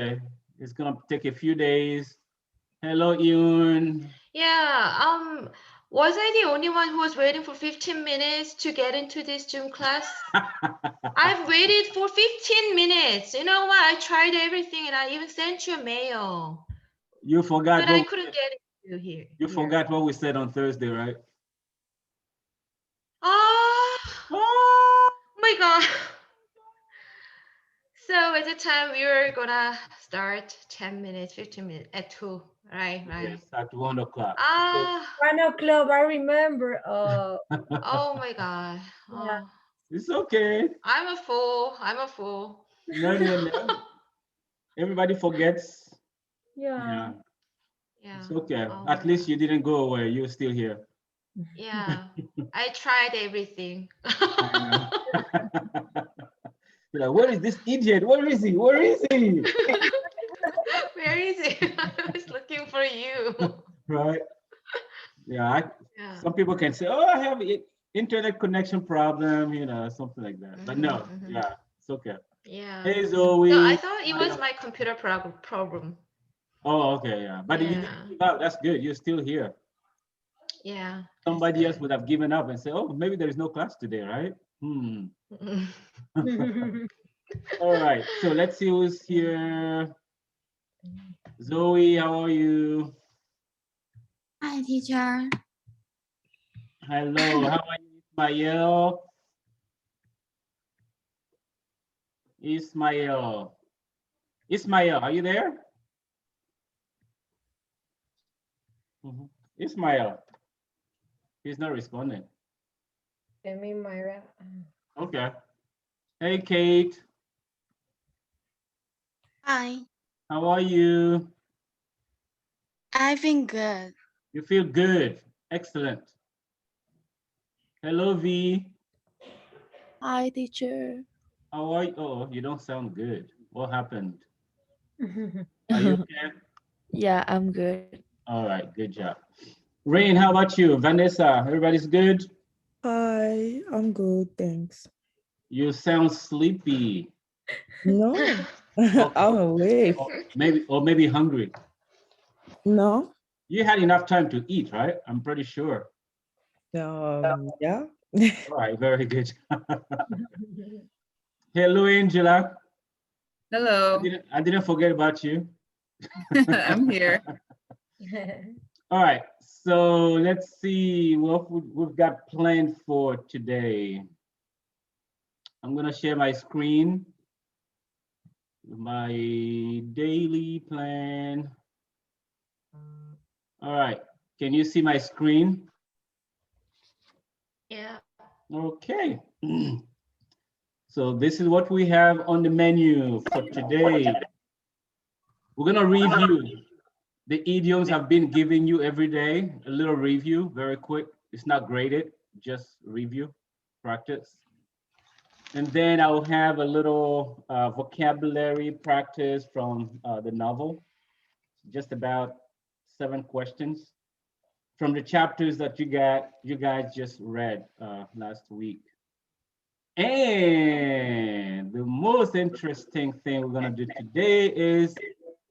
Okay. It's gonna take a few days. Hello, Yoon. Yeah, was I the only one who was waiting for 15 minutes to get into this Zoom class? I've waited for 15 minutes. You know what? I tried everything and I even sent you a mail, You forgot but I what couldn't get into you here. forgot what we said on Thursday, right? Oh Oh, my God. So at the time we were gonna start 10 minutes, 15 minutes at 2. Right. yes, at 1 o'clock. So, Ah, 1 o'clock, I remember. oh my God. Yeah. Oh, it's okay. I'm a fool. I'm a fool. No, no, no. Everybody forgets. Yeah. Yeah, Yeah. it's okay. Oh At my least God. you didn't go away. You're still here. Yeah. I tried everything. I know. You're like, where is this idiot? Where is he? Where is he? Where is it? I was looking for you. Right? Yeah. Yeah. Some people can say, "Oh, I have internet connection problem," something like that. But no, Hmm. yeah, it's okay. Yeah. Hey, No, I Zoe. thought it was my computer problem. Oh, okay, yeah. But you didn't Yeah. give up. That's good. You're still here. Yeah. That's Somebody else good. would have given up and say, "Oh, maybe there is no class today, right?" Hmm. All right. So let's see who's here. Zoe, how are you? Hi, teacher. Hello. How are you, Ismail? Ismail. Ismail, are you there? Mhm. Ismail. He's not responding. I mean, Myra. Okay. Hey, Kate. Hi. How are you? I've been good. You feel good. Excellent. Hello, V. Hi, teacher. How are you? Oh, you don't sound good. What happened? Are you okay? Yeah, I'm good. All right. Good job. Rain, how about you? Vanessa, everybody's good? Hi, I'm good, thanks. You sound sleepy. No, Okay. I'm awake. Or maybe hungry. No, You had enough time to eat, right? I'm pretty sure. yeah. All right. Very good. Hello, Angela. I Hello, didn't I didn't forget about you. I'm here. All right, so let's see what we've got planned for today. I'm gonna share my screen, my daily plan. All right, can you see my screen? Yeah. Okay. So this is what we have on the menu for today. We're gonna review the idioms I've been giving you every day. A little review, very quick. It's not graded, just review, practice. And then I'll have a little vocabulary practice from the novel, just about 7 questions from the chapters that you guys just read last week. And the most interesting thing we're gonna do today is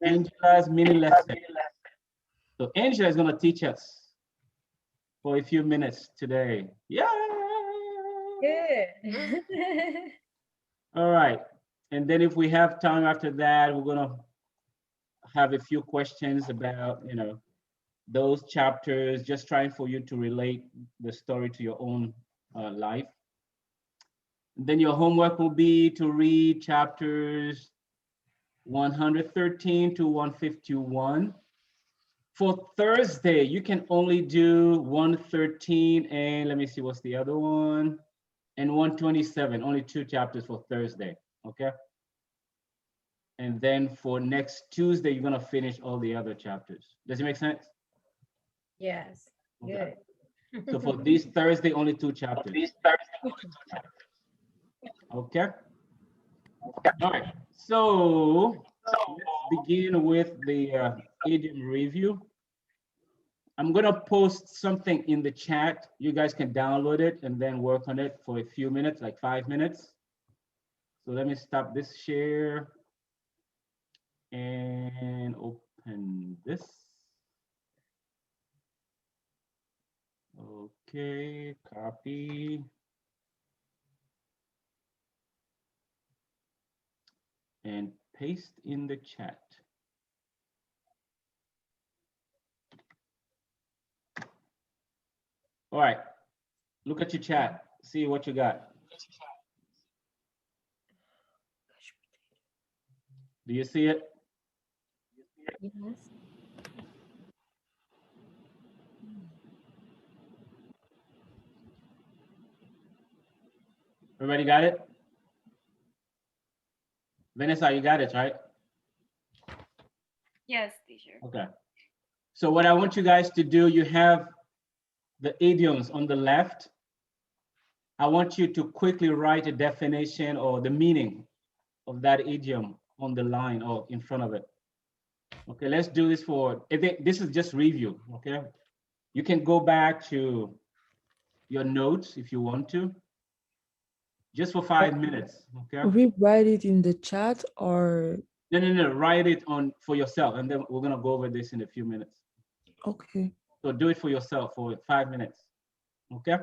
Angela's mini lesson. So Angela is gonna teach us for a few minutes today. Yeah. Good. All right. And then if we have time after that, we're gonna have a few questions about, those chapters, just trying for you to relate the story to your own life. And then your homework will be to read chapters 113 to 151. For Thursday, you can only do 113 and let me see what's the other one, and 127, only 2 chapters for Thursday, okay? And then for next Tuesday, you're gonna finish all the other chapters. Does it make sense? Yes. Okay. Good. So for this Thursday, only 2 chapters. Okay. All right. So let's begin with the idiom review. I'm gonna post something in the chat. You guys can download it and then work on it for a few minutes, like 5 minutes. So let me stop this share. Okay, copy. And paste in the chat. All right, look at your chat, see what you got. Do you see it? Yes. Everybody got it? Vanessa, you got it, right? Yes, teacher. Okay. So what I want you guys to do, you have the idioms on the left. I want you to quickly write a definition or the meaning of that idiom on the line or in front of it. Okay, let's do this for, this is just review, okay? You can go back to your notes if you want to, just for 5 minutes, okay? We write it in the chat or No, write it on for yourself, and then we're gonna go over this in a few minutes. okay. So do it for yourself for 5 minutes, okay?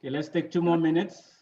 Okay, let's take 2 more minutes.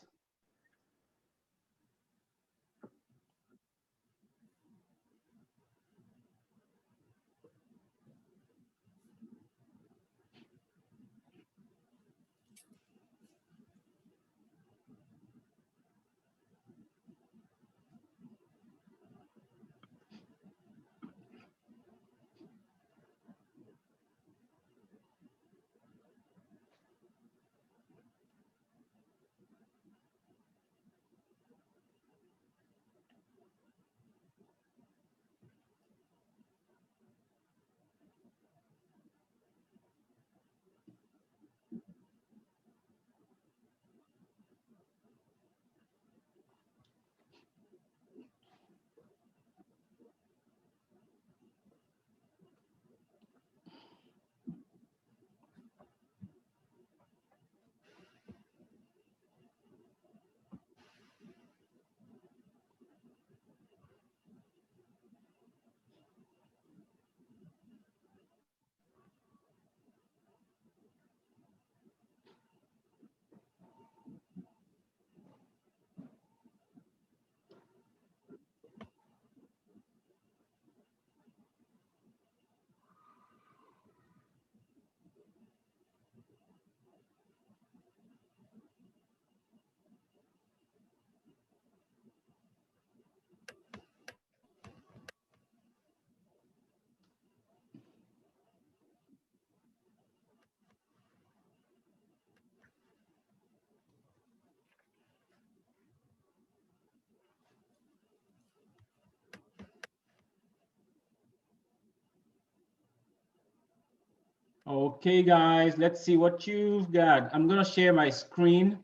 Okay, guys, let's see what you've got. I'm gonna share my screen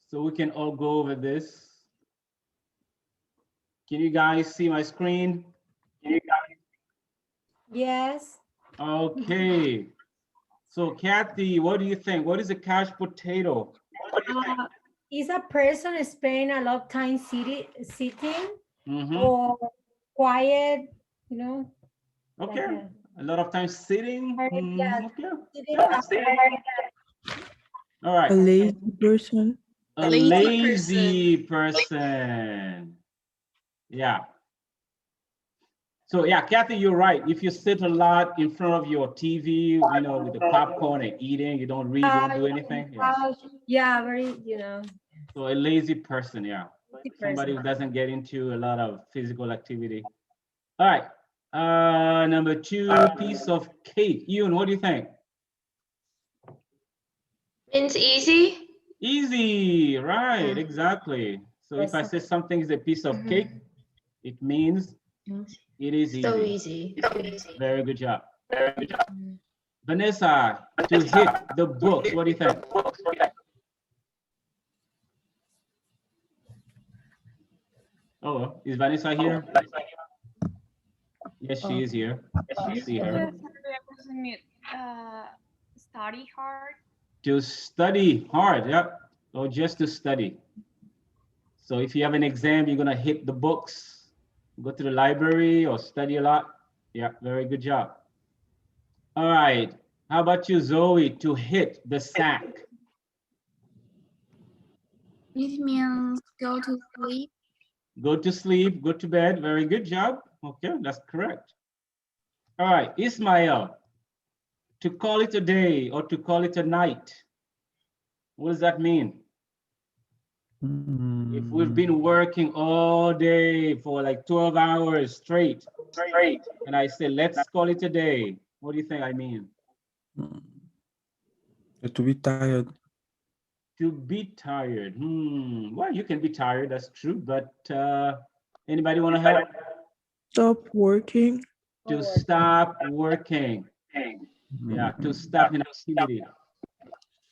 so we can all go over this. Can you guys see my screen? Yes. Okay. So Kathy, what do you think? What is a couch potato? Is a person spending a lot of time sitting Mhm. or quiet, you know? like Okay. that. A lot of time sitting. Yeah, Okay. sitting after- All A right. lazy person. A lazy person. Yeah. So yeah, Kathy, you're right. If you sit a lot in front of your TV, you know, with the popcorn and eating, you don't read, you don't do anything. Yeah. Yeah, very, you know. So a lazy person, yeah. lazy Somebody person. who doesn't get into a lot of physical activity. All right. Number 2, piece of cake. Ewan, what do you think? Means easy. Easy, right? Mm. Exactly. So if I say something is a piece of cake, it means it is So easy. easy. Very good job. Vanessa, to hit the books, what do you think? Oh, is Vanessa here? Yes, she is here. I see her. Study hard. To study hard, yep. Or just to study. So if you have an exam, you're gonna hit the books, go to the library or study a lot. Yeah, very good job. All right. How about you, Zoe, to hit the sack? It means go to sleep. Go to sleep, go to bed. Very good job. Okay, that's correct. All right, Ismail, to call it a day or to call it a night. What does that mean? If we've been working all day for like 12 hours straight, and I say, let's call it a day, what do you think I mean? To be tired. To be tired. Well, you can be tired, that's true, but anybody want to help? Stop working. To stop working. Yeah, to stop an activity.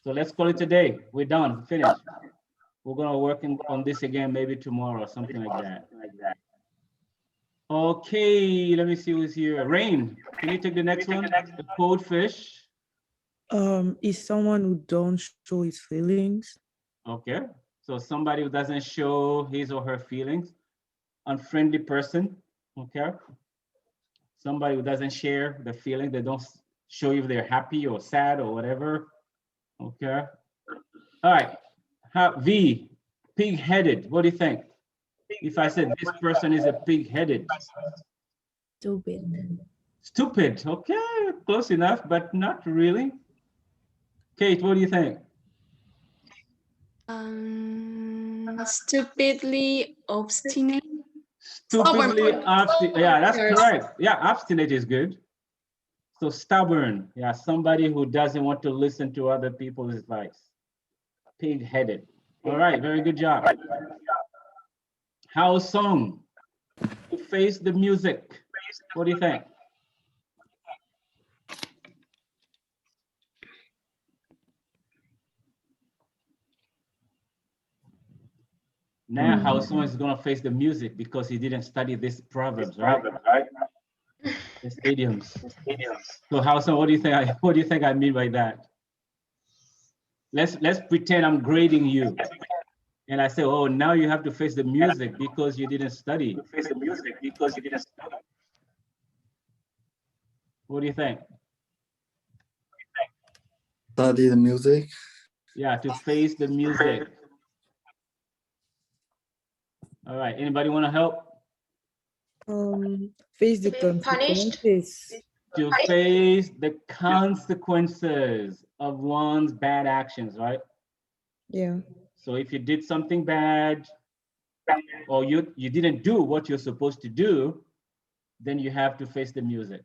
So let's call it a day. We're done, finished. We're gonna work on this again maybe tomorrow or something like that. Okay, let me see who's here. Rain, can you take the next one? The cold fish. Is someone who don't show his feelings. Okay, so somebody who doesn't show his or her feelings. Unfriendly person, okay? Somebody who doesn't share the feeling, they don't show you if they're happy or sad or whatever, okay? All right, V, pig-headed, what do you think? If I said this person is a pig-headed. Stupid. Stupid, okay, close enough, but not really. Kate, what do you think? Stupidly obstinate. Stupidly obstinate, yeah, that's correct. Yeah, obstinate is good. So stubborn, yeah, somebody who doesn't want to listen to other people's advice. Pig-headed. All right, very good job. House song, to face the music. What do you think? Now House song is gonna face the music because he didn't study this proverbs, right? This idioms. So House song, what do you think? What do you think I mean by that? Let's pretend I'm grading you. And I say, oh, now you have to face the music because you didn't study. What do you think? Study the music. Yeah, to face the music. All right, anybody want to help? Face the To be punished? consequences. To face the consequences of one's bad actions, right? Yeah. So if you did something bad or you didn't do what you're supposed to do, then you have to face the music.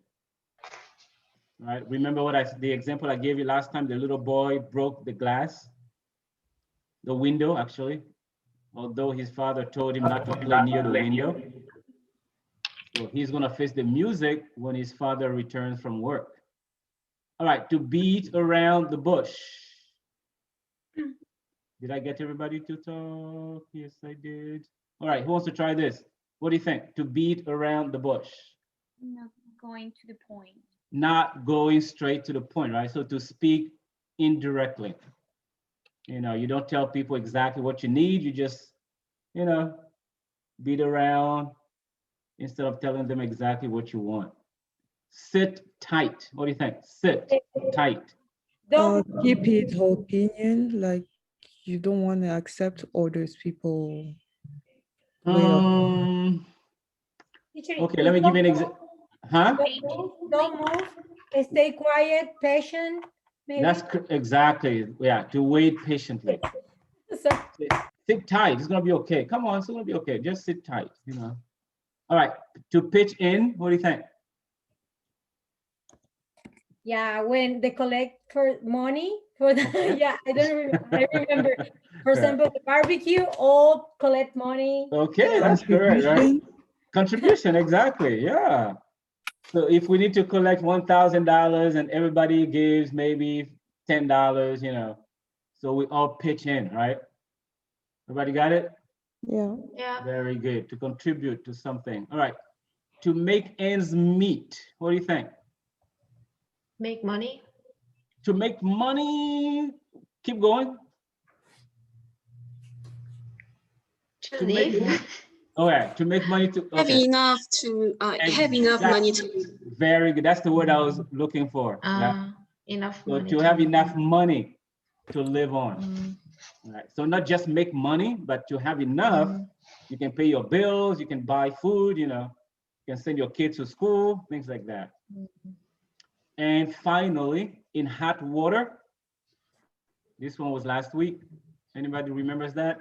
Right? Remember the example I gave you last time, the little boy broke the glass, the window actually, although his father told him not to play near the window. So he's gonna face the music when his father returns from work. All right, to beat around the bush. Did I get everybody to talk? Yes, I did. All right, who wants to try this? What do you think? To beat around the bush. Not going to the point. Not going straight to the point, right? So to speak indirectly. You know, you don't tell people exactly what you need. You just, you know, beat around instead of telling them exactly what you want. Sit tight. What do you think? Sit tight. Don't Keep it opinion, like you don't want to accept others people way of teacher, Okay, let me give you an example. Huh? don't move. Stay quiet, patient. Maybe. That's exactly, yeah, to wait patiently. So, Sit tight, it's gonna be okay. Come on, it's gonna be okay. Just sit tight, you know. All right, to pitch in, what do you think? yeah, when they collect for money for the Okay. yeah, I don't remember. I remember. For Yeah. example, the barbecue, all collect money. Okay, that's correct, right? contribution. Contribution, exactly, yeah. So if we need to collect $1,000 and everybody gives maybe $10, you know, so we all pitch in, right? Everybody got it? Yeah. Yeah. Very good, to contribute to something. All right, to make ends meet, what do you think? Make money. To make money, keep going. To To make live. Okay, to make money to, Have okay. enough to have enough money to live. Very good, that's the word I was looking for. Yeah. Enough So money. to have enough money to live on. Mm, All right, so not just make money, but to have enough, you can pay your bills, you can buy food, you know, you can send your kids to school, things like that. And finally, in hot water, this one was last week. Anybody remembers that?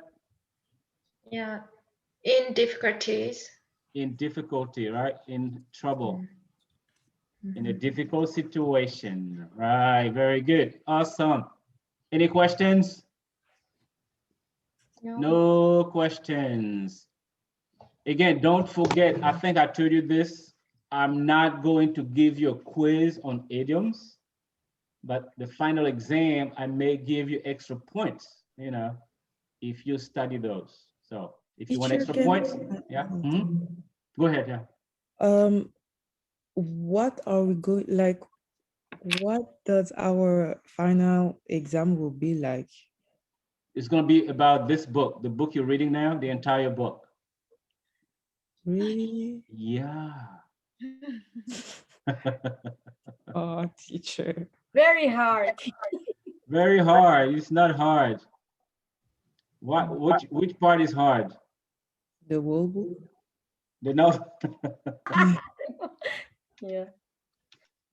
yeah. In difficulties. In difficulty, right? In trouble, in a difficult situation. Right, very good, awesome. Any questions? No questions. Again, don't forget, I think I told you this, I'm not going to give you a quiz on idioms, but the final exam, I may give you extra points, you know, if you study those. So if you want Teacher, extra can- points, yeah. Go ahead, yeah. What are we going, like, what does our final exam will be like? It's going to be about this book, the book you're reading now, the entire book. Really? Yeah. Oh, teacher. Very hard. Very hard. It's not hard. Which part is hard? The whole book? The no. Yeah.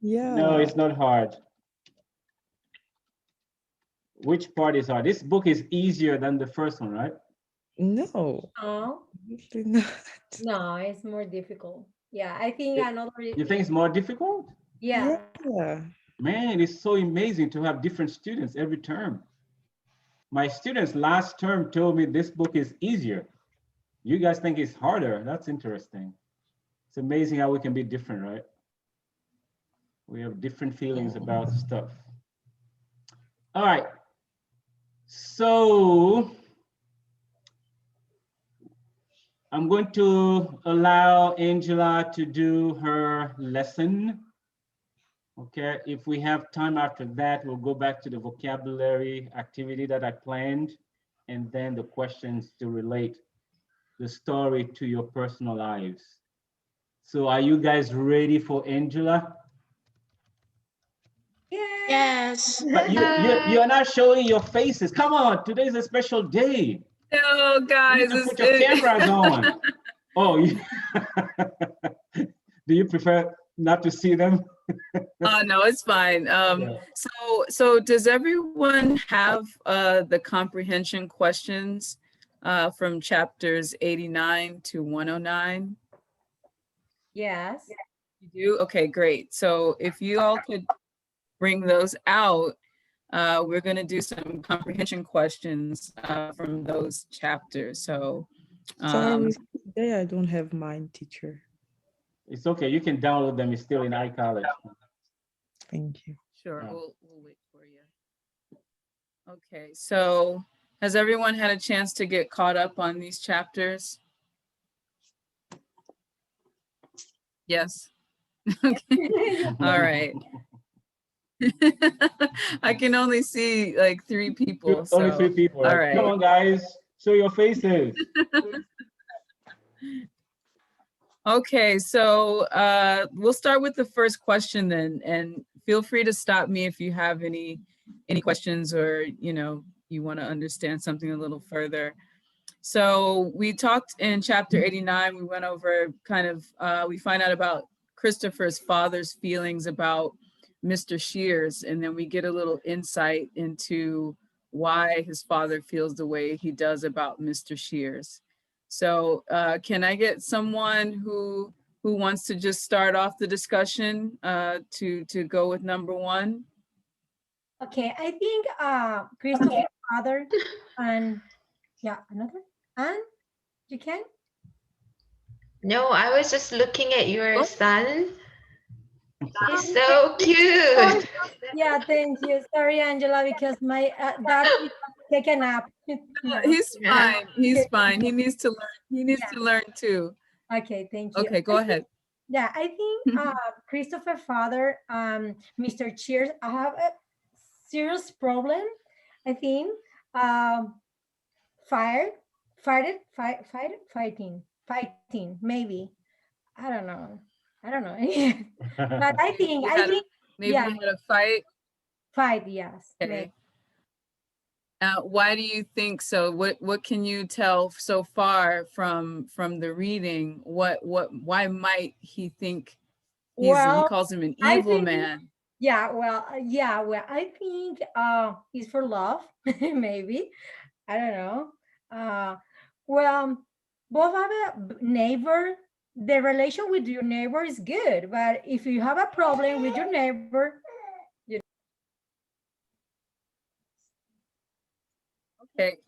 Yeah. No, it's not hard. Which part is hard? This book is easier than the first one, right? No. Oh, Obviously not. no, it's more difficult. Yeah, I think another. You think it's more difficult? Yeah. Yeah. Man, it's so amazing to have different students every term. My students last term told me this book is easier. You guys think it's harder. That's interesting. It's amazing how we can be different, right? We have different feelings about stuff. All right. So I'm going to allow Angela to do her lesson. Okay, if we have time after that, we'll go back to the vocabulary activity that I planned, and then the questions to relate the story to your personal lives. So are you guys ready for Angela? Yes. But you're not showing your faces. Come on, today's a special day. No, You guys. need to put your cameras on. Oh, do you prefer not to see them? Oh, no, it's fine. Yeah. So does everyone have the comprehension questions from chapters 89 to 109? Yes. You do? Okay, great. So if you all could bring those out, we're going to do some comprehension questions from those chapters. So Sorry, today I don't have mine, teacher. It's okay, you can download them, it's still in iCollege. Thank you. Sure, Yeah. we'll wait for you. Okay, so has everyone had a chance to get caught up on these chapters? Yes. Okay. All right. I can only see like 3 people. Only So, 3 people. all Right? Come right. on, guys, show your faces. Okay, so we'll start with the first question then, and feel free to stop me if you have any questions or you want to understand something a little further. So we talked in chapter 89, we went over kind of, we find out about Christopher's father's feelings about Mr. Shears, and then we get a little insight into why his father feels the way he does about Mr. Shears. So can I get someone who wants to just start off the discussion to go with number 1? Okay, I think Christopher's father and another. And you can? No, I was just looking at your Oh. son. He's so cute. Yeah, thank you. Sorry, Angela, because my dad is taking a nap. No. He's Yeah. fine. He's fine. He needs to learn. He needs to learn too. Okay, thank you. Okay, go ahead. Yeah, I think Christopher father, Mr. Cheers, I have a serious problem. I think fighting, maybe. I don't know. But I think Maybe yeah. you had a fight. Fight, yes. Okay. maybe. Why do you think so? What can you tell so far from the reading? Why might he think he Well, calls him an I evil think- man? Well, I think it's for love, maybe. I don't know. Well, both have a neighbor. The relation with your neighbor is good, but if you have a problem with your neighbor, Okay.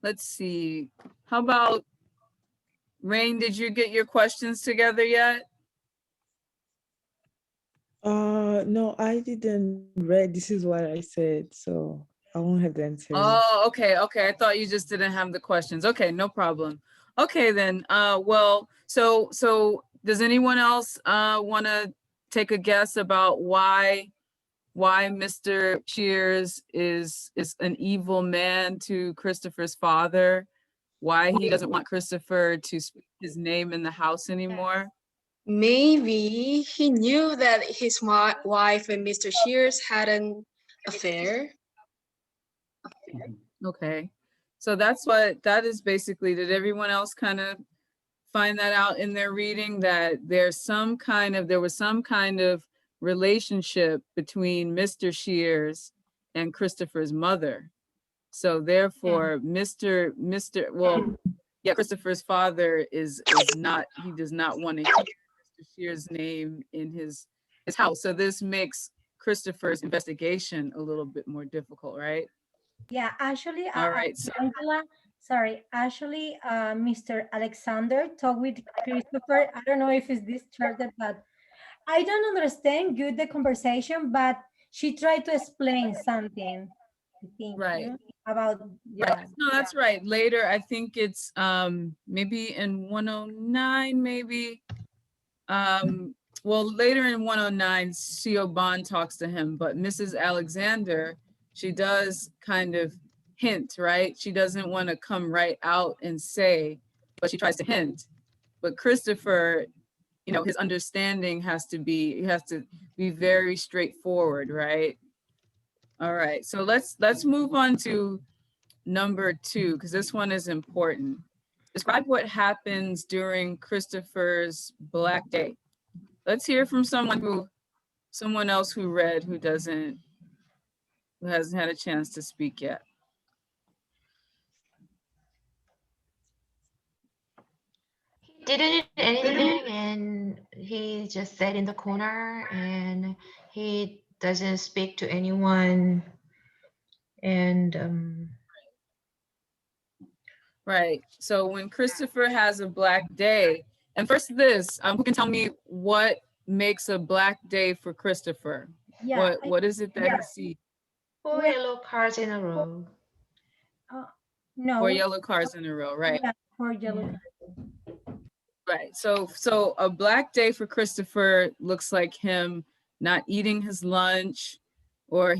Let's see. How about Rain? Did you get your questions together yet? No, I didn't read. This is what I said, so I won't have the answer. Oh, okay. I thought you just didn't have the questions. Okay, no problem. Okay, then. Well, so does anyone else want to take a guess about why Mr. Shears is an evil man to Christopher's father? Why he doesn't want Christopher to speak his name in the house anymore? Maybe he knew that his wife and Mr. Shears had an affair. Okay, so that is basically, did everyone else kind of find that out in their reading, that there was some kind of relationship between Mr. Shears and Christopher's mother? So therefore, Christopher's father is not, he does not want to hear Mr. Shears' name in his house. So this makes Christopher's investigation a little bit more difficult, right? yeah, actually, All right, so Angela, sorry, actually, Mr. Alexander talked with Christopher. I don't know if it's this charted, but I don't understand good the conversation, but she tried to explain something, I think, Right. About, right. No, that's right. Later, I think it's maybe in 109, maybe. Well, later in 109, Siobhan talks to him, but Mrs. Alexander, she does kind of hint, right? She doesn't want to come right out and say, but she tries to hint. But Christopher, his understanding has to be very straightforward, right? All right, so let's move on to number 2, because this one is important. Describe what happens during Christopher's Black Day. Let's hear from someone else who read, who hasn't had a chance to speak yet. He didn't eat anything, and he just sat in the corner, and he doesn't speak to anyone. And Right. So when Christopher has a black day, and first this, who can tell me what makes a black day for Christopher? Yeah. What is it that yeah. he sees? 4 Well, yellow cards in a row. no. 4 yellow cars in a row, right? Yeah, 4 yellow Yeah. cards. Right. So a black day for Christopher looks like him not eating his lunch, or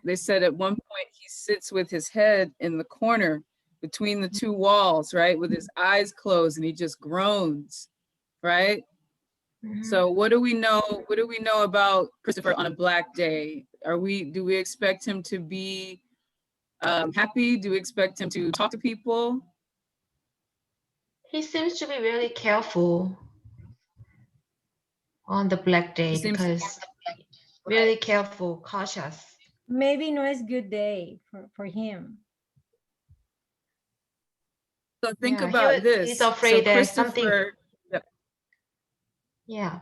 they said at one point he sits with his head in the corner between the two walls, right? With his eyes closed and he just groans, right? So what do we know? What do we know about Christopher on a black day? Do we expect him to be happy? Do we expect him to talk to people? He seems to be really careful on the black day He seems because really careful, cautious. Maybe no is good day for him. So think Yeah, about this. he's So afraid that something. Christopher, Yeah,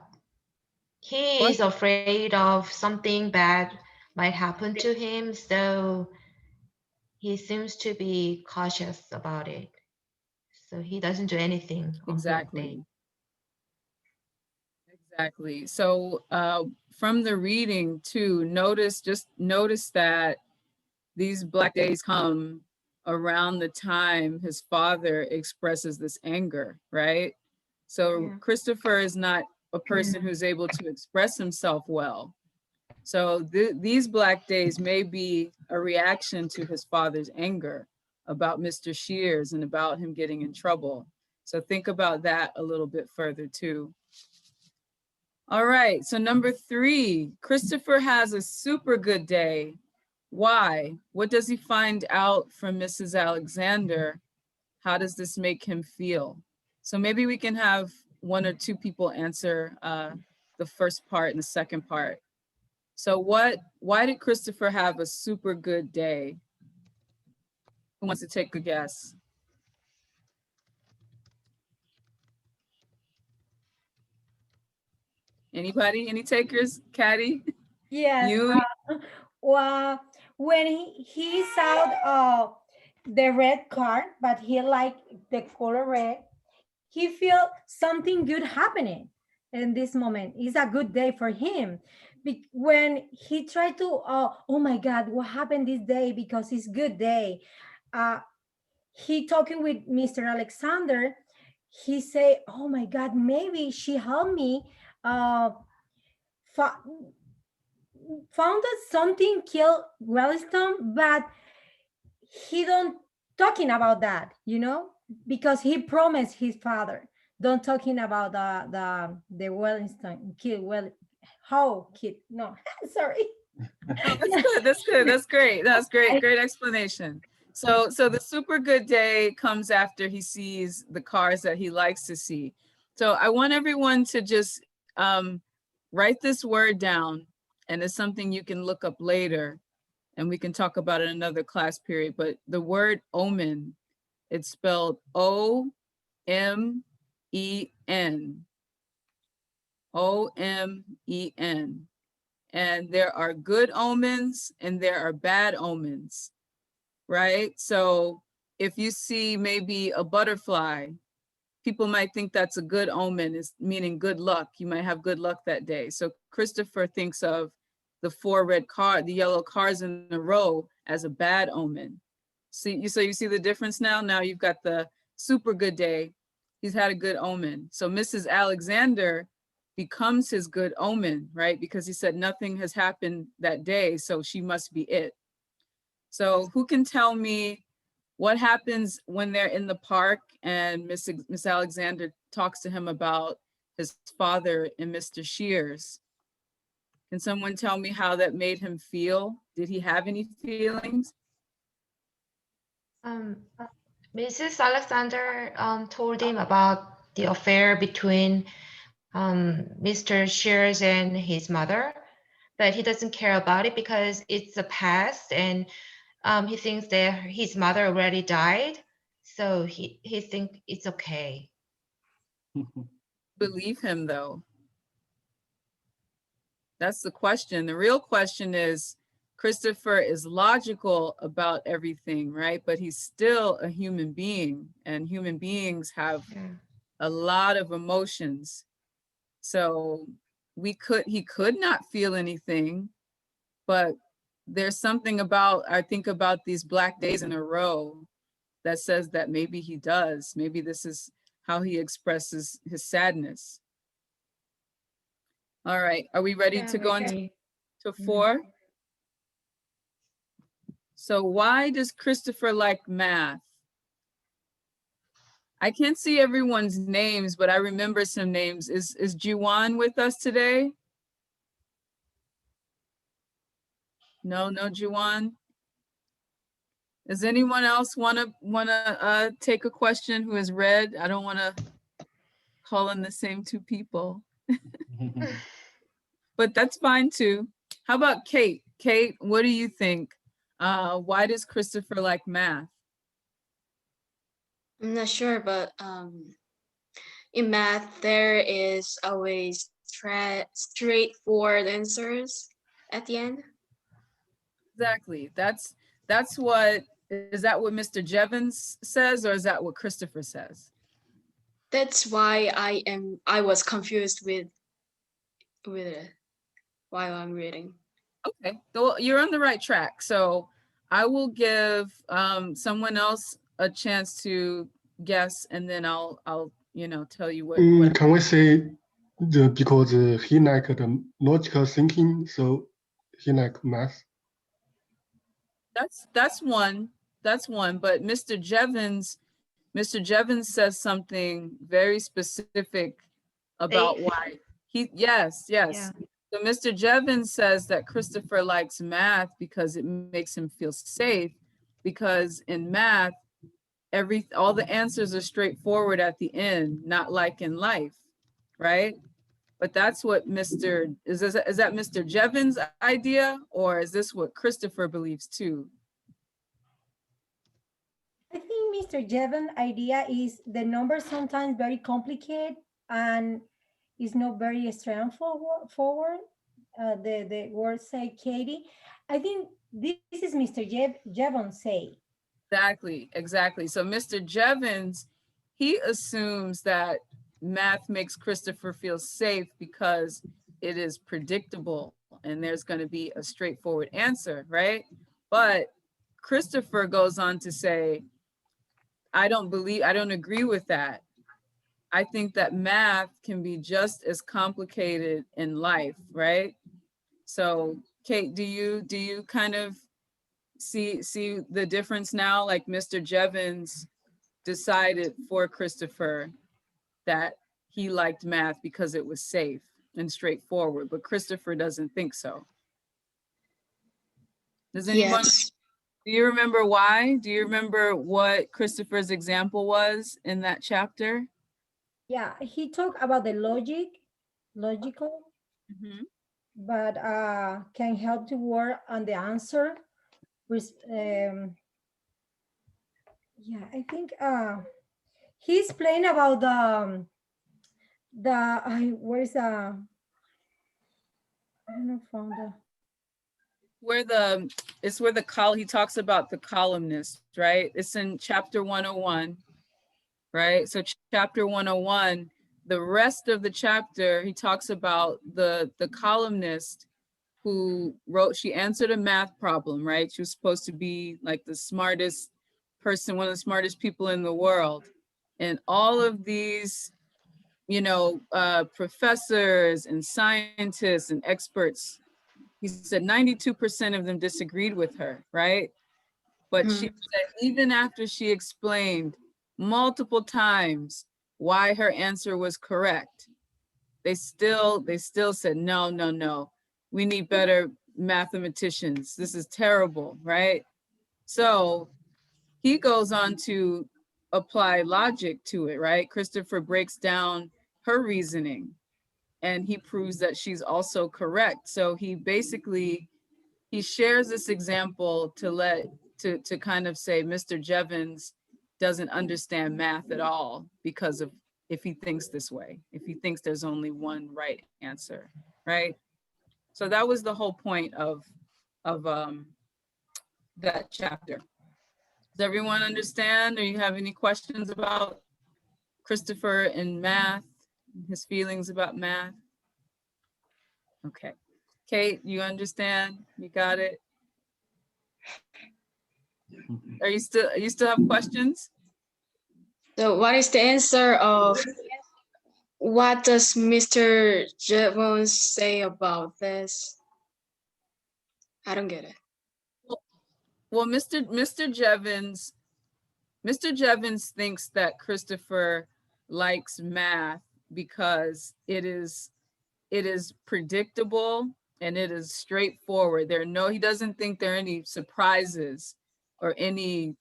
he What? is afraid of something bad might happen to him, so he seems to be cautious about it. So he doesn't do anything on black day. Exactly. So from the reading too, just notice that these black days come around the time his father expresses this anger, right? So Yeah. Christopher is not a person who's able to express himself well. So these black days may be a reaction to his father's anger about Mr. Shears and about him getting in trouble. So think about that a little bit further too. All right, so number 3, Christopher has a super good day. Why? What does he find out from Mrs. Alexander? How does this make him feel? So maybe we can have 1 or 2 people answer the first part and the second part. So why did Christopher have a super good day? Who wants to take a guess? Anybody? Any takers? Caddy? Yes. You? Well, when he saw the red card, but he liked the color red, he feel something good happening in this moment. It's a good day for him. When he tried to, oh my God, what happened this day? Because it's good day. He talking with Mr. Alexander. He say, oh my God, maybe she helped me. Found that something killed Wellington, but he don't talking about that, because he promised his father don't talking about the Wellington kid. Well, how kid? No, sorry. That's good. That's great. That's great. Great explanation. So the super good day comes after he sees the cars that he likes to see. So I want everyone to just write this word down, and it's something you can look up later and we can talk about it in another class period. But the word omen, it's spelled O-M-E-N. O-M-E-N. And there are good omens and there are bad omens, right? So if you see maybe a butterfly, people might think that's a good omen, is meaning good luck. You might have good luck that day. So Christopher thinks of the 4 red cars, the yellow cars in a row, as a bad omen. So you see the difference now? Now you've got the super good day. He's had a good omen. So Mrs. Alexander becomes his good omen, right? Because he said nothing has happened that day, so she must be it. So who can tell me what happens when they're in the park and Miss Alexander talks to him about his father and Mr. Shears? Can someone tell me how that made him feel? Did he have any feelings? Mrs. Alexander told him about the affair between Mr. Shears and his mother, but he doesn't care about it because it's the past, and he thinks that his mother already died, so he thinks it's okay. Believe him though. That's the question. The real question is, Christopher is logical about everything, right? But he's still a human being, and human beings have a lot of emotions. So he could not feel anything, but there's something about, I think about these Black days in a row that says that maybe he does. Maybe this is how he expresses his sadness. All right, are we ready to go into to 4? So why does Christopher like math? I can't see everyone's names, but I remember some names. Is Juwan with us today? No, no Juwan. Does anyone else wanna take a question who has read? I don't wanna call in the same 2 people, but that's fine too. How about Kate? Kate, what do you think? Why does Christopher like math? I'm not sure, but in math, there is always straightforward answers at the end. Exactly. That's what, is that what Mr. Jevons says, or is that what Christopher says? That's why I was confused with it while I'm reading. Okay, so you're on the right track. So I will give someone else a chance to guess, and then I'll tell you what. Can we say because he liked the logical thinking, so he liked math? That's one. But Mr. Jevons says something very specific about why he, yes. Yeah. So Mr. Jevons says that Christopher likes math because it makes him feel safe, because in math, all the answers are straightforward at the end, not like in life, right? But that's what is that Mr. Jevons' idea, or is this what Christopher believes too? I think Mr. Jevon's idea is the numbers sometimes very complicated and is not very straightforward. The word say Katie. I think this is Mr. Jevon say. Exactly. So Mr. Jevons, he assumes that math makes Christopher feel safe because it is predictable and there's going to be a straightforward answer, right? But Christopher goes on to say, I don't agree with that. I think that math can be just as complicated in life, right? So Kate, do you kind of see the difference now? Like Mr. Jevons decided for Christopher that he liked math because it was safe and straightforward, but Christopher doesn't think so. Does anyone? Yes. Do you remember why? Do you remember what Christopher's example was in that chapter? Yeah, he talked about the logical, but can help to work on the answer. Yeah, I think he's playing about where's I don't know, from the he talks about the columnist, right? It's in chapter 101, right? So chapter 101, the rest of the chapter, he talks about the columnist who wrote, she answered a math problem, right? She was supposed to be like the smartest person, one of the smartest people in the world. And all of these, professors and scientists and experts, he said 92% of them disagreed with her, right? But she said even after she explained multiple times why her answer was correct, they still said, no, we need better mathematicians. This is terrible, right? So he goes on to apply logic to it, right? Christopher breaks down her reasoning and he proves that she's also correct. So he shares this example to kind of say Mr. Jevons doesn't understand math at all because of if he thinks this way, if he thinks there's only one right answer, right? So that was the whole point of that chapter. Does everyone understand, or you have any questions about Christopher and math, his feelings about math? Okay. Kate, you understand? You got it? Are you still have questions? So what is the answer of what does Mr. Jevons say about this? I don't get it. Well, Mr. Jevons thinks that Christopher likes math because it is predictable and it is straightforward. He doesn't think there are any surprises or any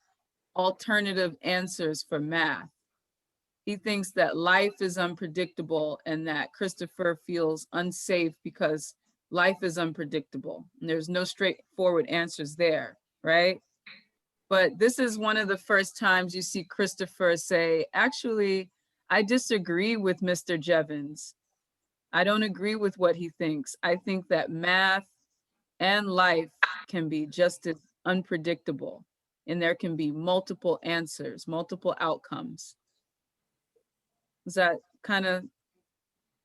alternative answers for math. He thinks that life is unpredictable and that Christopher feels unsafe because life is unpredictable and there's no straightforward answers there, right? But this is one of the first times you see Christopher say, actually, I disagree with Mr. Jevons. I don't agree with what he thinks. I think that math and life can be just as unpredictable and there can be multiple answers, multiple outcomes. Is that kind of,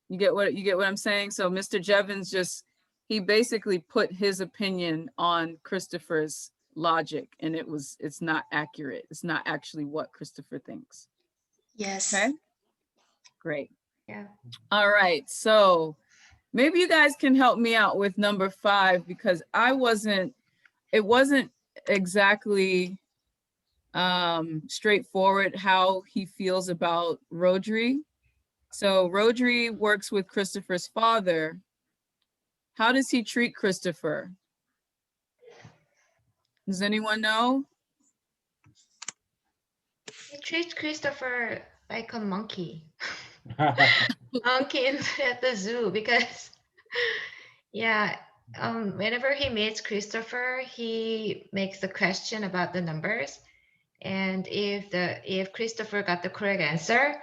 you get what I'm saying? So Mr. Jevons he basically put his opinion on Christopher's logic and it's not accurate. It's not actually what Christopher thinks. Yes. Okay, great. Yeah. All right, so maybe you guys can help me out with number 5 because it wasn't exactly straightforward how he feels about Rodri. So Rodri works with Christopher's father. How does he treat Christopher? Does anyone know? He treats Christopher like a monkey. Monkey at the zoo because yeah, whenever he meets Christopher, he makes the question about the numbers. And if Christopher got the correct answer,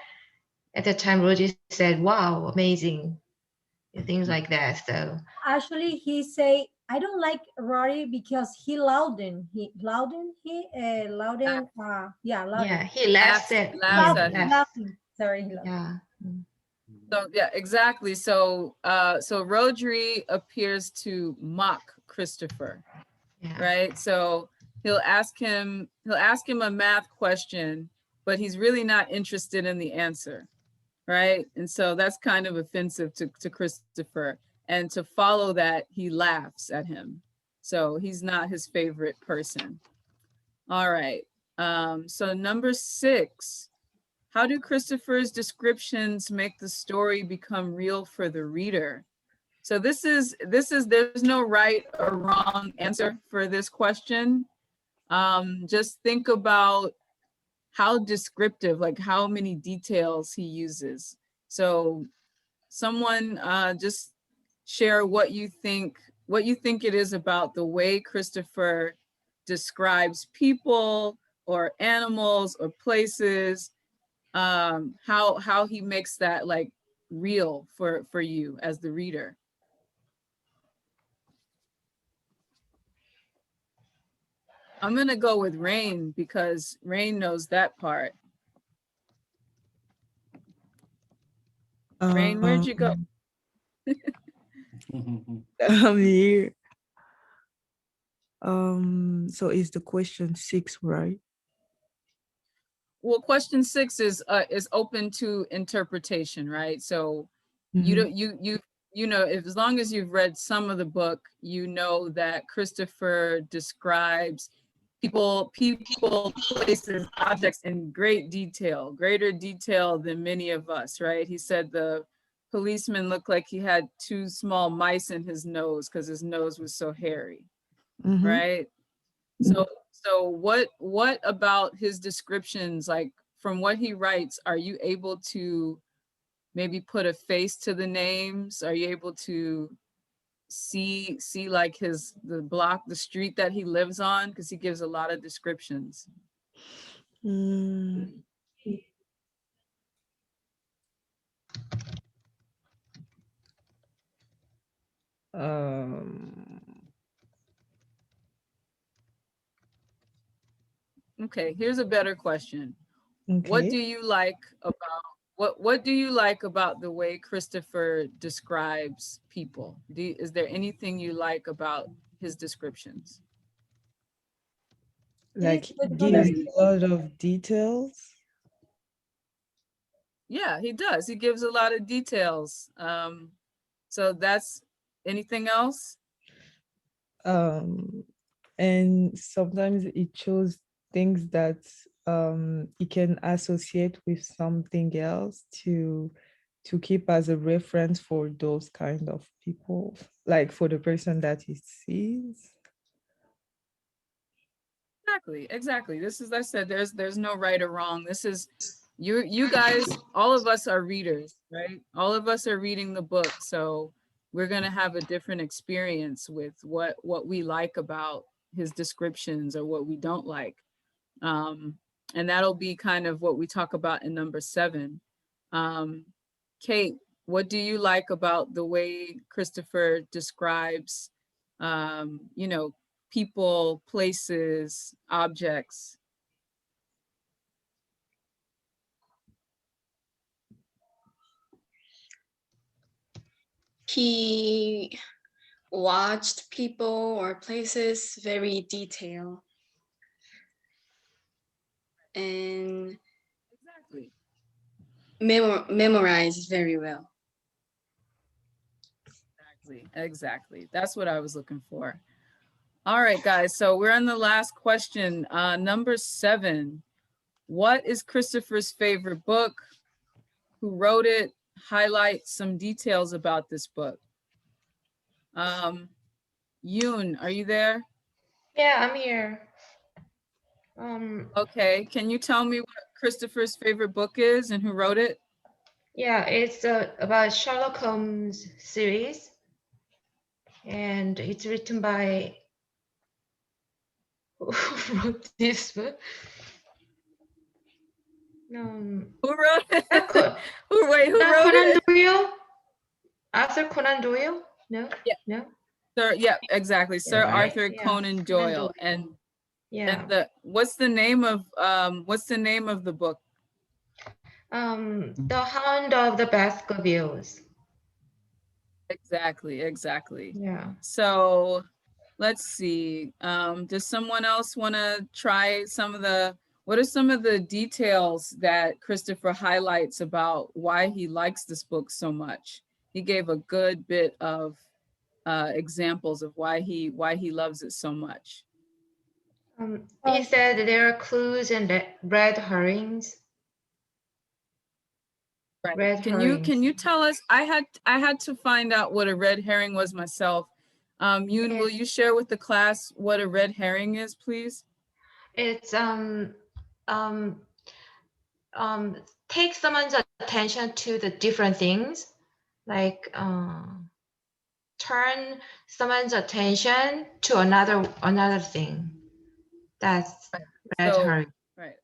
at the time Roger said, wow, amazing. Things like that. So Actually, he say, I don't like Rory because he louden. yeah, Louden. he laughs at Laughs at him. Laughing. Sorry, he laughed. yeah. So yeah, exactly. So so Rodri appears to mock Christopher, Yeah. right? So he'll ask him a math question, but he's really not interested in the answer, right? And so that's kind of offensive to Christopher. And to follow that, he laughs at him. So he's not his favorite person. All right. So number 6. How do Christopher's descriptions make the story become real for the reader? So there's no right or wrong answer for this question. Just think about how descriptive, like how many details he uses. So someone just share what you think it is about the way Christopher describes people or animals or places, how he makes that like real for you as the reader. I'm gonna go with Rain because Rain knows that part. Rain, where'd you go? I'm here. So is the question 6, right? Well, question 6 is open to interpretation, right? So you don't you know, if as long as you've read some of the book, you know that Christopher describes people, places, objects in great detail, greater detail than many of us, right? He said the policeman looked like he had 2 small mice in his nose because his nose was so hairy, right? So what about his descriptions, like from what he writes, are you able to maybe put a face to the names? Are you able to see like the street that he lives on? Because he gives a lot of descriptions. Okay, here's a better question. Okay. What do you like about What do you like about the way Christopher describes people? Is there anything you like about his descriptions? Like Please put gives on a lot of details. Yeah, he does. He gives a lot of details. So that's anything else? And sometimes it shows things that it can associate with something else to keep as a reference for those kind of people, like for the person that he sees. Exactly. This is, I said, there's no right or wrong. This is, you guys, all of us are readers, right? All of us are reading the book. So we're gonna have a different experience with what we like about his descriptions or what we don't like. And that'll be kind of what we talk about in number 7. Kate, what do you like about the way Christopher describes, you know, people, places, objects? He watched people or places very detailed and Exactly. memorized very well. Exactly. That's what I was looking for. All right, guys. So we're on the last question. Number 7. What is Christopher's favorite book? Who wrote it? Highlight some details about this book. Yoon, are you there? Yeah, I'm here. Okay, can you tell me what Christopher's favorite book is and who wrote it? Yeah, it's about Sherlock Holmes series, and it's written by who wrote this book? Who wrote it? Who Not wrote Conan it? Doyle? Arthur Conan Doyle? No? Yeah. No? Sir, yeah, exactly. Sir right? Arthur Yeah, Conan Conan Doyle. Doyle. And Yeah. what's the name of the book? The Hound of the Baskervilles. Exactly. Yeah. So let's see. Does someone else want to try what are some of the details that Christopher highlights about why he likes this book so much? He gave a good bit of examples of why he loves it so much. He said there are clues and red herrings. Right. Red Can herrings. you tell us? I had to find out what a red herring was myself. Yoon, will you share with the class what a red herring is, please? It's take someone's attention to the different things, like turn someone's attention to another thing. That's red herring. Right.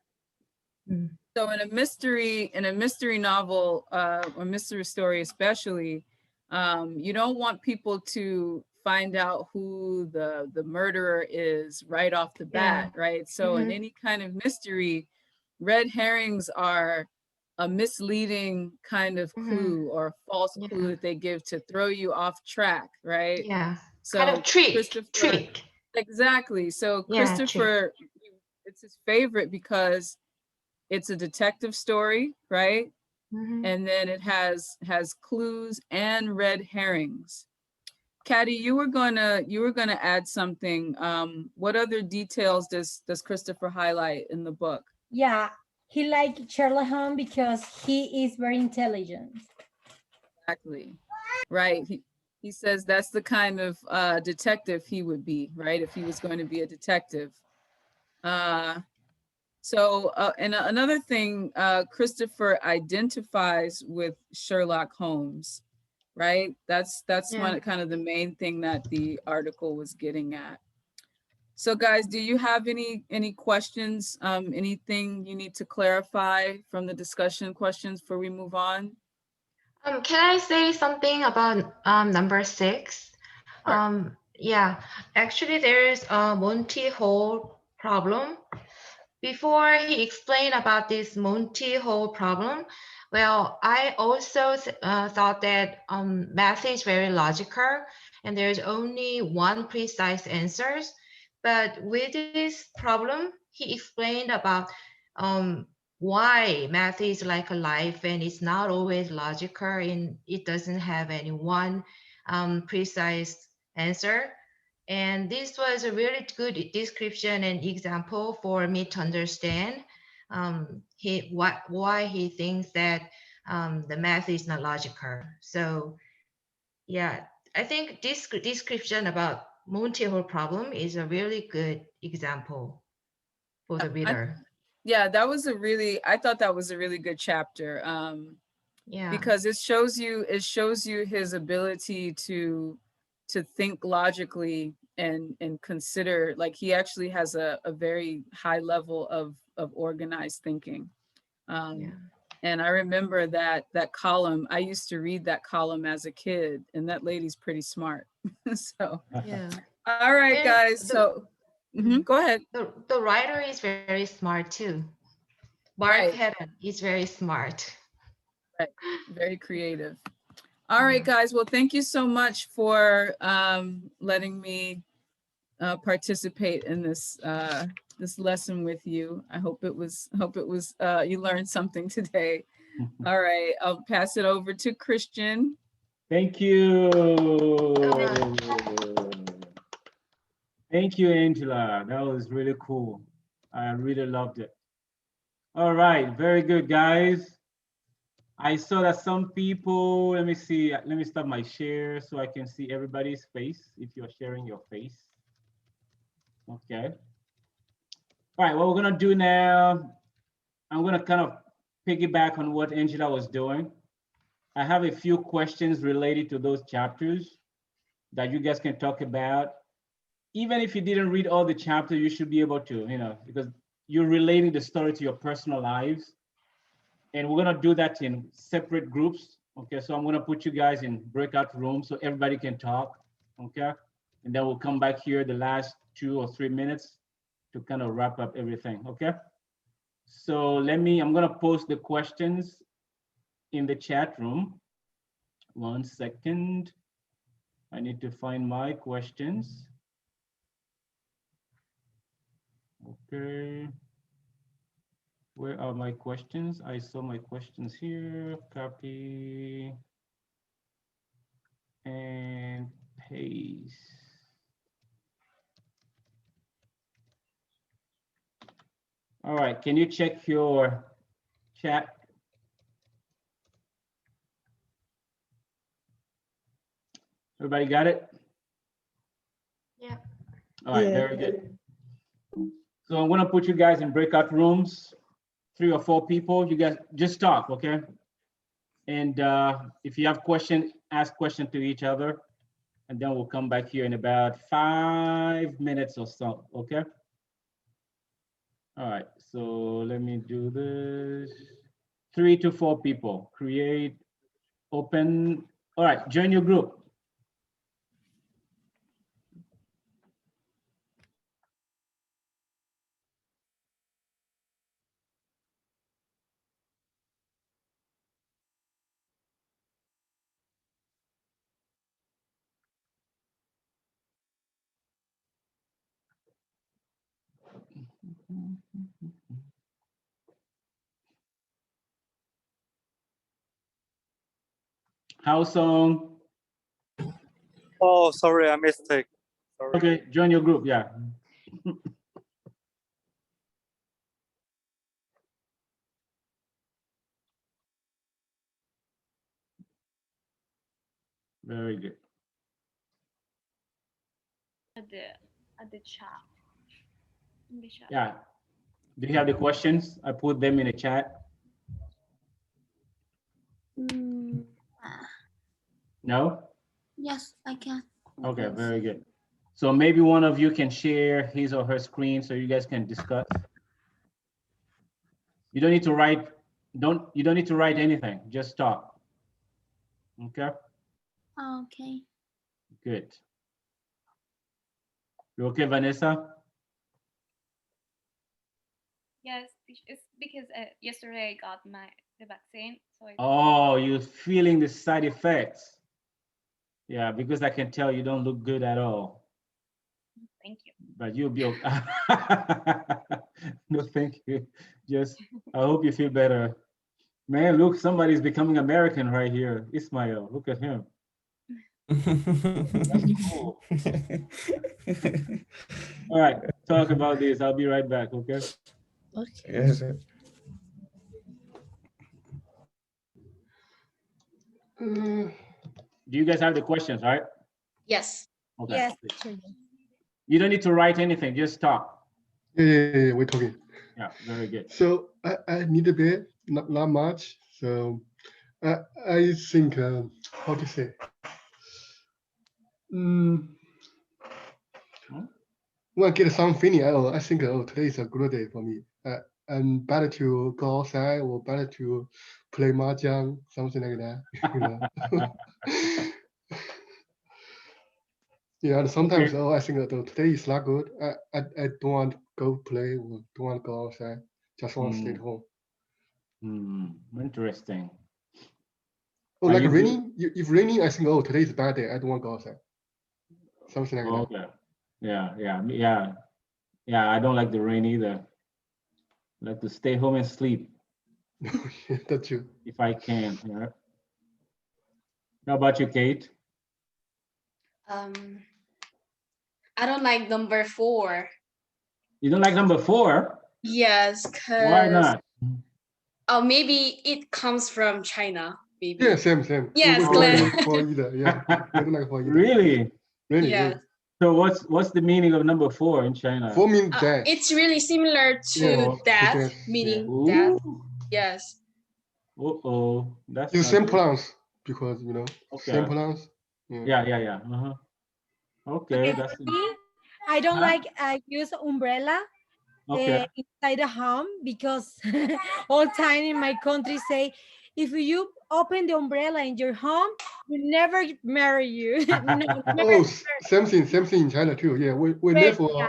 Mm. So in a mystery novel or mystery story especially, you don't want people to find out who the murderer is right off the bat, right? So in any kind of mystery, red herrings are a misleading kind of clue or false clue that they give to throw you off track, right? Yeah. So kind of trick. Christopher, exactly. So Christopher, it's his favorite because it's a detective story, right? And then it has clues and red herrings. Caddy, you were gonna add something. What other details does Christopher highlight in the book? Yeah, he liked Sherlock Holmes because he is very intelligent. Exactly. Right. He says that's the kind of detective he would be, right? If he was going to be a detective. And another thing, Christopher identifies with Sherlock Holmes, right? That's one kind of the main thing that the article was getting at. So guys, do you have any questions? Anything you need to clarify from the discussion questions before we move on? Can I say something about number 6? Sure. Yeah, actually there is a Monty Hall problem. Before he explained about this Monty Hall problem, Well, I also thought that math is very logical and there's only one precise answers. But with this problem, he explained about why math is like a life and it's not always logical and it doesn't have any one precise answer. And this was a really good description and example for me to understand why he thinks that the math is not logical. So yeah, I think this description about multi-hole problem is a really good example for the reader. Yeah, that was I thought that was a really good chapter. Yeah. Because it shows you his ability to think logically and consider, like he actually has a very high level of organized thinking. And I remember that column, I used to read that column as a kid, and that lady's pretty smart. So Yeah. All right, And guys. So go ahead. The writer is very smart too. Mark Right. Haddon is very smart. Right. Very creative. All right, guys. Well, thank you so much for letting me participate in this this lesson with you. I hope it was you learned something today. All right, I'll pass it over to Christian. Thank you. Thank you, Angela. That was really cool. I really loved it. All right, very good, guys. I saw that some people, let me see, let me stop my share so I can see everybody's face if you're sharing your face. Okay. All right, what we're gonna do now, I'm gonna kind of piggyback on what Angela was doing. I have a few questions related to those chapters that you guys can talk about. Even if you didn't read all the chapters, you should be able to, because you're relating the story to your personal lives. And we're gonna do that in separate groups. Okay, so I'm gonna put you guys in breakout rooms so everybody can talk, okay? And then we'll come back here the last 2 or 3 minutes to kind of wrap up everything, okay? So I'm gonna post the questions in the chat room. 1 second. I need to find my questions. Okay. Where are my questions? I saw my questions here. Copy and paste. All right, can you check your chat? Everybody got it? Yeah. All right, very good. So I'm gonna put you guys in breakout rooms, 3 or 4 people. You guys just talk, okay? And if you have questions, ask questions to each other. And then we'll come back here in about 5 minutes or so, okay? All right, so let me do this. 3 to 4 people, create, open. All right, join your group. House song. Oh, sorry, I mistake. Sorry. Okay, join your group, yeah. Very good. At the chat. In the chat. Yeah. Do you have the questions? I put them in the chat. No? Yes, I can. Okay, very good. So maybe one of you can share his or her screen so you guys can discuss. You don't need to write, you don't need to write anything, just talk. Okay? Okay. Good. You okay, Vanessa? Yes, it's because yesterday I got the vaccine. So Oh, you're feeling the side effects. Yeah, because I can tell you don't look good at all. thank you. But you'll be okay. No, thank you. Just, I hope you feel better. Man, look, somebody's becoming American right here. Ismail, look at him. That's cool. All right, talk about this. I'll be right back, okay? Okay. Yes, sir. Do you guys have the questions, right? Yes. Okay. Yes. You don't need to write anything, just talk. Yeah, we're talking. Yeah, very good. So I need a bit, not much. So I think, how to say? When I get some feeling, I think, oh, today is a good day for me. I'm better to go outside or better to play mahjong, something like that. You know? Yeah, and sometimes, Okay. oh, I think today is not good. I don't want to go play or don't want to go outside. Just want to stay at home. Interesting. Oh, Are like you good? raining? If raining, I think, oh, today is a bad day. I don't want to go outside. Something like that. Okay. Yeah. I don't like the rain either. I like to stay home and sleep Yeah, that's true. if I can. Yeah. How about you, Kate? I don't like number 4. You don't like number 4? Yes, Why because not? maybe it comes from China. Maybe. Yeah, same. Yes, We don't Glenn. like 4 either. Yeah, we don't like 4 either. Really? Really? Yes. So what's the meaning of number 4 in China? 4 means death. It's really similar to Yeah, to death, death, meaning yeah. death. Ooh. Yes. Uh-oh. That's It's not same good. pronounce because, you know, Okay. same pronounce. Yeah. Yeah. Okay, that's Me, I don't Huh? like use umbrella okay. inside the home because all time in my country say if you open the umbrella in your home, we never marry you. No, Oh, same thing in China too. Yeah, we Wait, never yeah,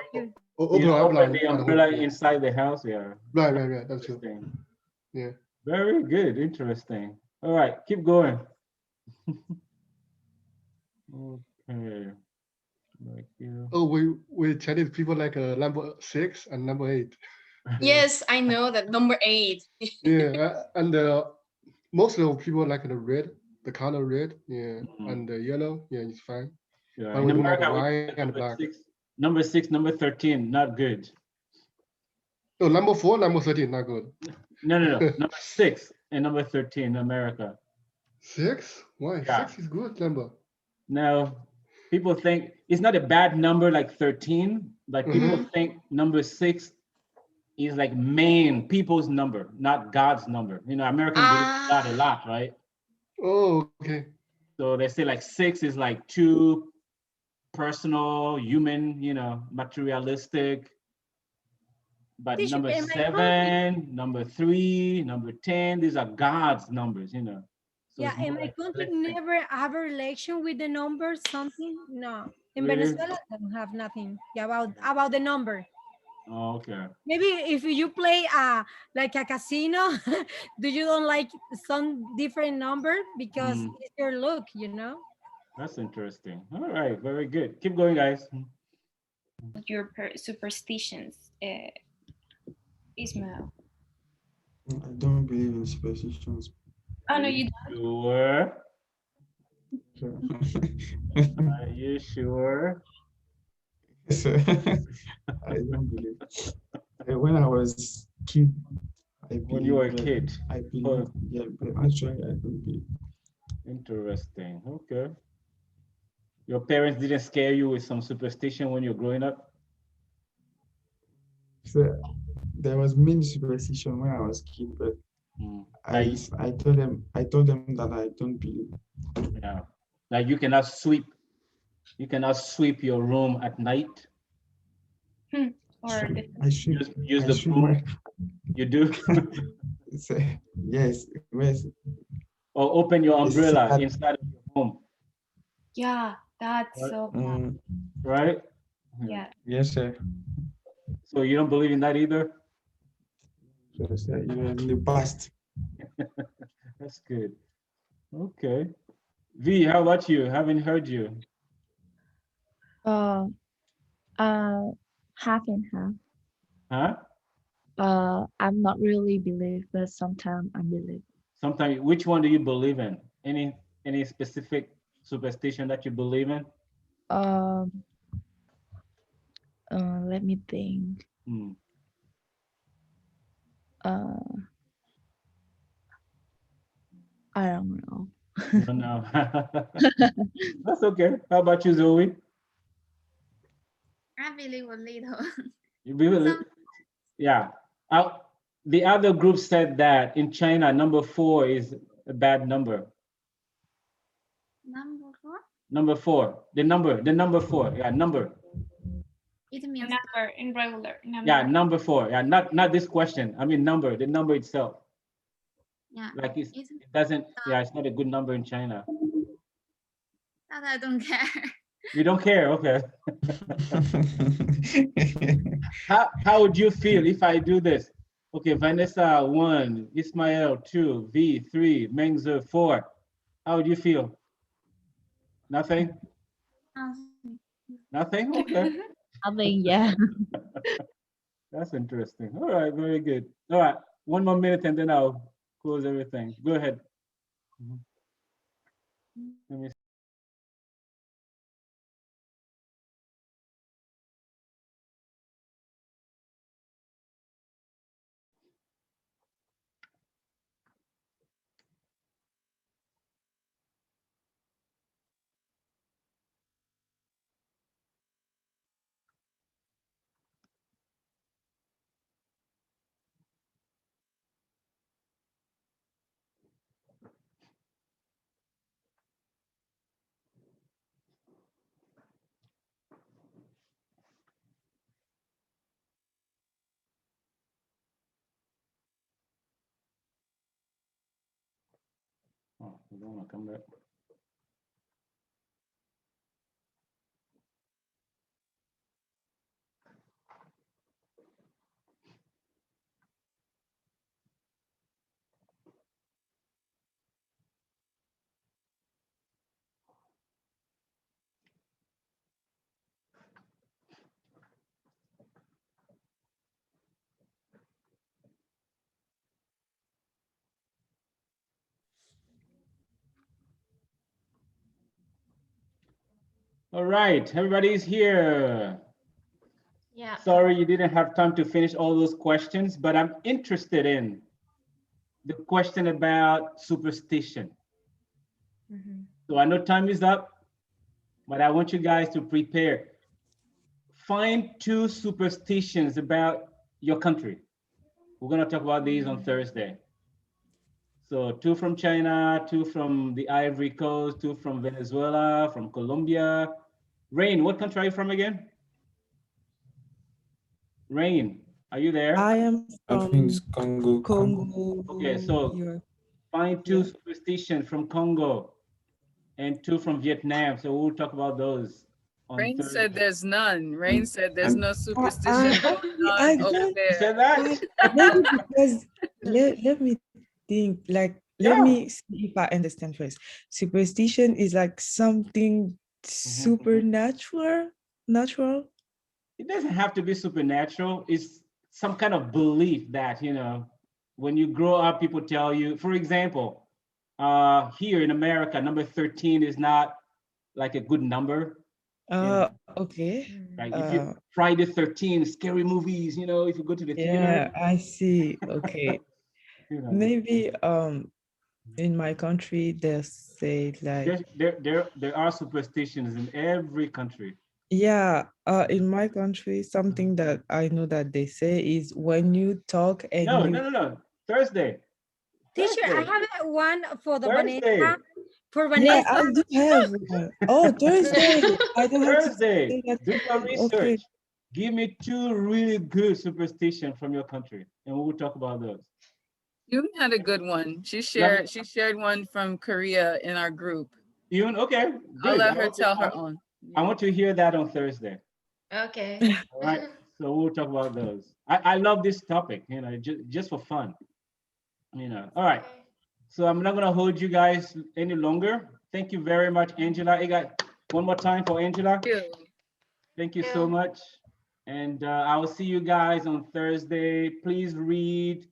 open You umbrella open the at home. umbrella Yeah. inside the house, yeah. Right. That's true. Interesting. Yeah. Very good, interesting. All right, keep going. Okay. Like you. Oh, we Chinese people like number 6 and number 8. Yes, I know that number 8. Yeah, and most of the people like the red, the color red. Yeah, and the yellow. Yeah, it's fine. Yeah, But in we don't like America, we white like and number black. 6, number 6, number 13, not good. No, number 4, number 13, not good. No. Number 6 and number 13 in America. 6? Why? Yeah. 6 is good number. No, people think it's not a bad number like 13, but people think number 6 is like main people's number, not God's number. You know, Americans believe in God a lot, right? Oh, okay. So they say like 6 is like too personal, human, you know, materialistic. But Teacher, number am I 7, number 3, number 10, these are God's numbers, you know. So yeah, it's more and my like country blessing. never have a relation with the numbers, something. No, in Really? Venezuela, don't have nothing about the number. Oh, okay. Maybe if you play like a casino, do you don't like some different number because it's your look, you know? That's interesting. All right, very good. Keep going, guys. Your superstitions, Ismail. I don't believe in superstitions. Oh no, you Sure. So, Are you sure? yes, sir. I don't believe. When I was kid, I believed. When you were a but kid. I believe. Yeah, but actually, I don't believe. Interesting. Okay. Your parents didn't scare you with some superstition when you're growing up? So there was many superstition when I was kid, but I told them that I don't believe. Yeah. Like you cannot sweep your room at night. Or I should use the broom. You do? Yes. Or open your umbrella inside of your home. yeah, that's so bad. Right? Yeah. Yes, sir. So you don't believe in that either? Yes, sir. In the past. That's good. Okay. V, how about you? Haven't heard you. Uh, half and half. Huh? I'm not really believe, but sometimes I believe. Sometimes, which one do you believe in? Any specific superstition that you believe in? Um, let me think. Hmm. I don't know. You don't know. That's okay. How about you, Zoe? I believe a little. You believe? Yeah. The other group said that in China, number 4 is a bad number. Number four? Number 4. The number 4. Yeah, number. It means Number in regular number. Yeah, number 4. Yeah, not this question. I mean number, the number itself. yeah. Like it It doesn't, yeah, it's not a good number in China. that I don't care. You don't care, okay. How would you feel if I do this? Okay, Vanessa 1, Ismael 2, V 3, Mengzer 4. How would you feel? Nothing? Nothing? Okay. I think, yeah. That's interesting. All right, very good. All right, 1 more minute and then I'll close everything. Go ahead. Let me. Oh, you don't want to come back. All right, everybody's here. Yeah. Sorry you didn't have time to finish all those questions, but I'm interested in the question about superstition. So I know time is up, but I want you guys to prepare. Find 2 superstitions about your country. We're gonna talk about these on Thursday. So 2 from China, 2 from the Ivory Coast, 2 from Venezuela, from Colombia. Rain, what country are you from again? Rain, are you there? I am from Congo. Okay, so find 2 superstitions from Congo and 2 from Vietnam. So we'll talk about those on Rain Thursday. said there's none. Rain said there's no superstition going I on over don't- there. Said that? Maybe because let me think, like, let me see if I understand first. Superstition is like something supernatural, natural. It doesn't have to be supernatural. It's some kind of belief that, you know, when you grow up, people tell you, for example, here in America, number 13 is not like a good number. Okay. Like if you Friday 13, scary movies, you know, if you go to the Yeah, theater. I see. Okay. You know. Maybe in my country they say like There are superstitions in every country. yeah, in my country something that I know that they say is when you talk and No. Thursday. Teacher, I Thursday. have one for the Thursday. Vanessa. For Yeah, Vanessa. I do have one. Oh, Thursday. I don't have to Thursday. say that. Do your research. Okay. Give me 2 really good superstitions from your country, and we will talk about those. Yoon had a good one. She shared one from Korea in our group. Yoon, okay. I'll Good. let her tell her own. I want to hear that on Thursday. Okay. All right. So we'll talk about those. I love this topic, you know, just for fun. You know, all right. So I'm not gonna hold you guys any longer. Thank you very much, Angela. I got one more time for Angela. Thank you so much. And I will see you guys on Thursday. Please read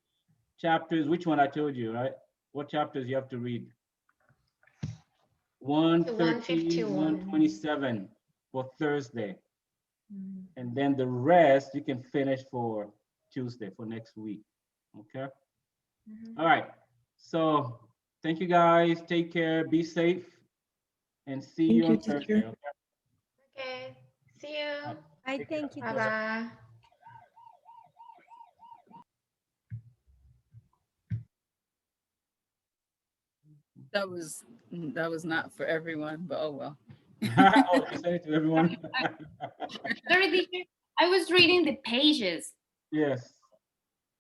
chapters. Which one I told you, right? What chapters you have to read? 113, 127 for Thursday. And then the rest you can finish for Tuesday, for next week. Okay. All right. So thank you guys. Take care. Be safe. And see you on Thursday. Okay. Okay. See you. I thank you. Bye bye. That was not for everyone, but oh well. Oh, you sent it to everyone. Sorry, teacher. I was reading the pages. Yes.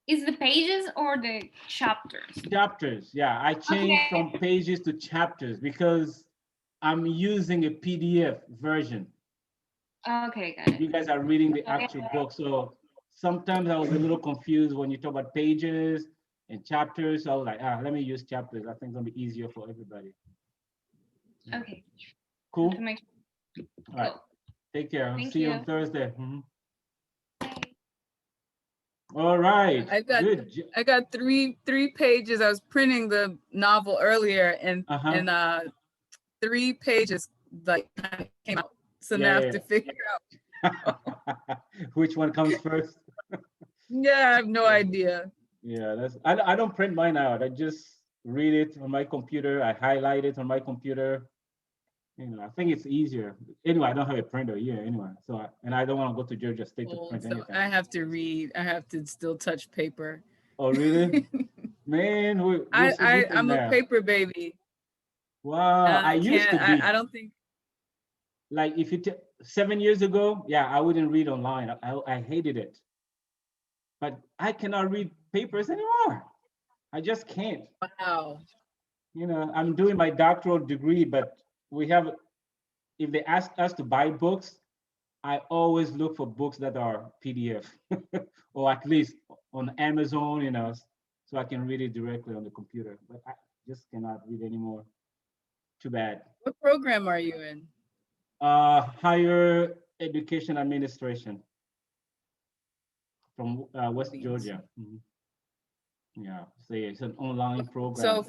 Is the pages or the chapters? Chapters. Yeah, I changed from pages to chapters because I'm using a PDF version. Okay, got it. You guys are reading the actual book, so sometimes I was a little confused when you talk about pages and chapters. So I was like, let me use chapters. I think it's gonna be easier for everybody. Okay. Cool. To make- All right. Take care. I'll Thank see you you. on Thursday. All right. I got three pages. I was printing the novel earlier, and 3 pages like came out. So now I have to figure out. Which one comes first? Yeah, I have no idea. Yeah, I don't print mine out. I just read it on my computer. I highlight it on my computer. You know, I think it's easier. Anyway, I don't have a printer here anyway. So and I don't want to go to Georgia State to print So anything. I have to read. I have to still touch paper. Oh, really? Man, we're so different I'm now. a paper baby. Wow, I used to be. I don't think. Like if you 7 years ago, yeah, I wouldn't read online. I hated it. But I cannot read papers anymore. I just can't. Wow. You know, I'm doing my doctoral degree, but we have, if they ask us to buy books, I always look for books that are PDF or at least on Amazon, you know, so I can read it directly on the computer. But I just cannot read anymore. Too bad. What program are you in? Higher Education Administration from West Georgia. Yeah, so it's an online program. So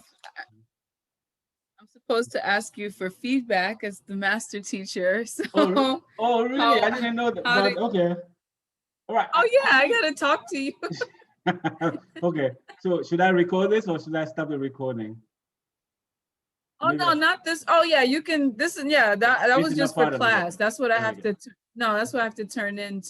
I'm supposed to ask you for feedback as the master teacher. So oh really? I didn't know that. But, okay. All right. Oh yeah, I gotta talk to you. Okay. So should I record this or should I stop the recording? Oh no, not this. Oh yeah, you can. This is that This was is just not for part of it. class. That's what I have Okay. to. No, that's what I have to turn in to.